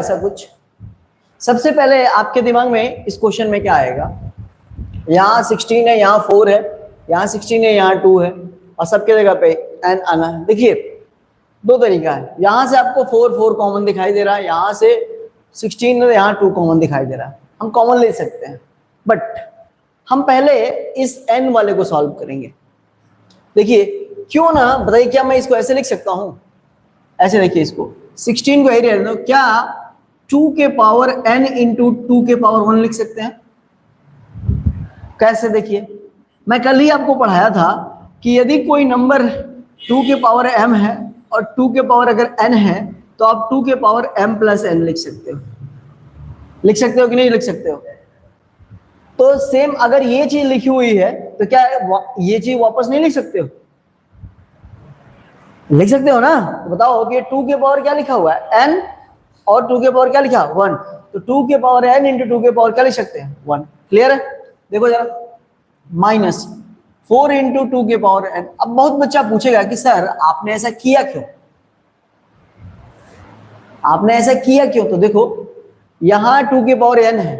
ऐसा कुछ। सबसे पहले आपके दिमाग में इस क्वेश्चन में क्या आएगा, यहाँ 16 है, यहाँ 4 है, यहाँ 16 है, यहाँ 2 है और सबके जगह पे n आना है। देखिए दो तरीका है, यहाँ से आपको 4 कॉमन दिखाई दे रहा है, यहाँ से 16 है, यहाँ 2 कॉमन दिखाई दे रहा है, हम कॉमन ले सकते हैं। बट हम पहले इस n वाले को सॉल्व करेंगे। देखिए क्यों ना, बताइए क्या मैं इसको ऐसे लिख सकता हूं, ऐसे देखिए इसको 16 को एरिया दो, क्या 2 के पावर n इंटू 2 के पावर 1 लिख सकते हैं? कैसे? देखिए मैं कल ही आपको पढ़ाया था कि यदि कोई नंबर 2 के पावर m है और 2 के पावर अगर n है तो आप 2 के पावर m प्लस n लिख सकते हो। लिख सकते हो कि नहीं लिख सकते हो? तो सेम अगर ये चीज लिखी हुई है तो क्या ये चीज वापस नहीं लिख सकते हो? लिख सकते हो ना। तो बताओ कि 2 के पावर क्या लिखा हुआ है, n, और 2 के पावर क्या लिखा, 1। तो 2 के पावर n इंटू 2 के पावर क्या लिख सकते हैं, 1। क्लियर है? देखो जरा, माइनस 4 इंटू 2 के पावर n। अब बहुत बच्चा पूछेगा कि सर आपने ऐसा किया क्यों, आपने ऐसा किया क्यों? तो देखो यहाँ 2 के पावर n है,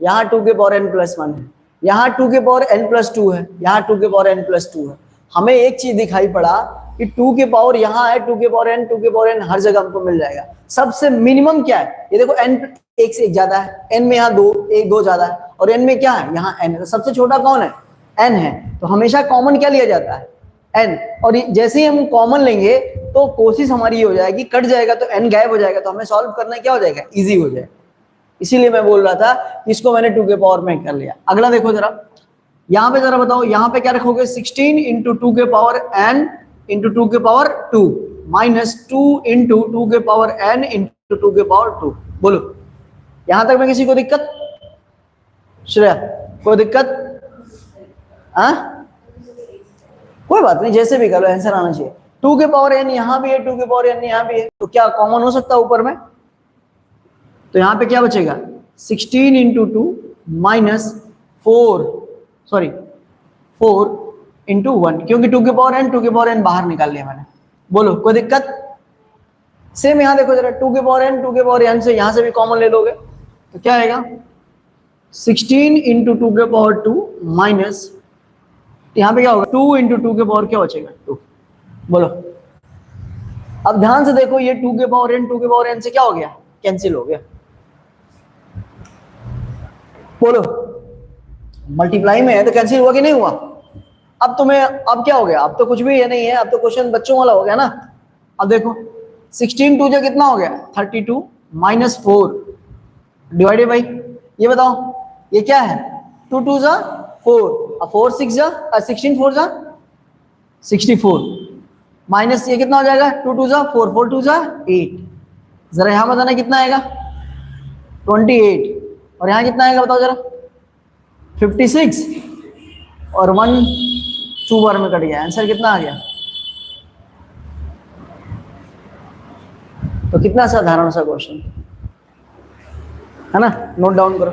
यहाँ 2 के पावर n प्लस 1 है, यहाँ 2 के पावर n प्लस 2 है, यहाँ 2 के पावर n प्लस 2 है। हमें एक चीज दिखाई पड़ा कि 2 के पावर यहाँ है, 2 के पावर n, 2 के पावर n हर जगह हमको मिल जाएगा। सबसे मिनिमम क्या है, ये देखो n एक से एक ज्यादा है, n में यहाँ 2 ज्यादा है, और n में क्या है, यहाँ n है। तो सबसे छोटा कौन है, n है। तो हमेशा कॉमन क्या लिया जाता है, n। और जैसे ही हम कॉमन लेंगे तो कोशिश हमारी ये हो जाएगी, कट जाएगा तो n गायब हो जाएगा, तो हमें सॉल्व करना क्या हो जाएगा, इजी हो जाएगा। इसीलिए मैं बोल रहा था इसको मैंने 2 के पावर में कर लिया। अगला देखो जरा, यहाँ पे जरा बताओ, यहाँ पे क्या रखोगे, 16 इंटू 2 के पावर n इंटू 2 के पावर 2 माइनस 2 इंटू 2 के पावर n इंटू 2 के पावर 2। बोलो यहां तक में किसी को दिक्कत? श्रेया कोई दिक्कत? कोई बात नहीं, जैसे भी करो आंसर आना चाहिए। 2 के पावर n यहाँ भी है, 2 के पावर n यहाँ भी है, तो क्या कॉमन हो सकता है ऊपर में? तो यहाँ पे क्या बचेगा, 16 इंटू 2 माइनस 4 इंटू 1, क्योंकि 2 के पावर n बाहर निकाल लिया मैंने। बोलो कोई दिक्कत? सेम यहाँ देखो जरा, 2 के पावर n से यहाँ से भी कॉमन ले लोगे तो क्या आएगा, 16 इंटू 2 के पावर 2 माइनस, यहाँ पे क्या होगा, 2 इंटू 2 के पावर क्या बचेगा, 2। बोलो अब ध्यान से देखो, ये 2 के पावर n से क्या हो गया, कैंसिल हो गया। बोलो मल्टीप्लाई में है तो कैंसिल हुआ कि नहीं हुआ? अब तुम्हें अब क्या हो गया, अब तो कुछ भी ये नहीं है, अब तो क्वेश्चन बच्चों वाला हो गया ना। अब देखो 16 2 कितना हो गया, 32 माइनस 4 डिवाइडेड बाई, ये बताओ ये क्या है, 2 2 जा 4, 4 6 जा 16 4 जा 64 माइनस ये कितना हो जाएगा, 2 2 जा 4 4 2 जा 8। जरा यहां बताना कितना आएगा, 28, और यहां कितना आएगा बताओ जरा, 56, और 1 2 बार में कट गया, आंसर कितना आ गया? तो कितना साधारण सा क्वेश्चन है ना, नोट डाउन करो।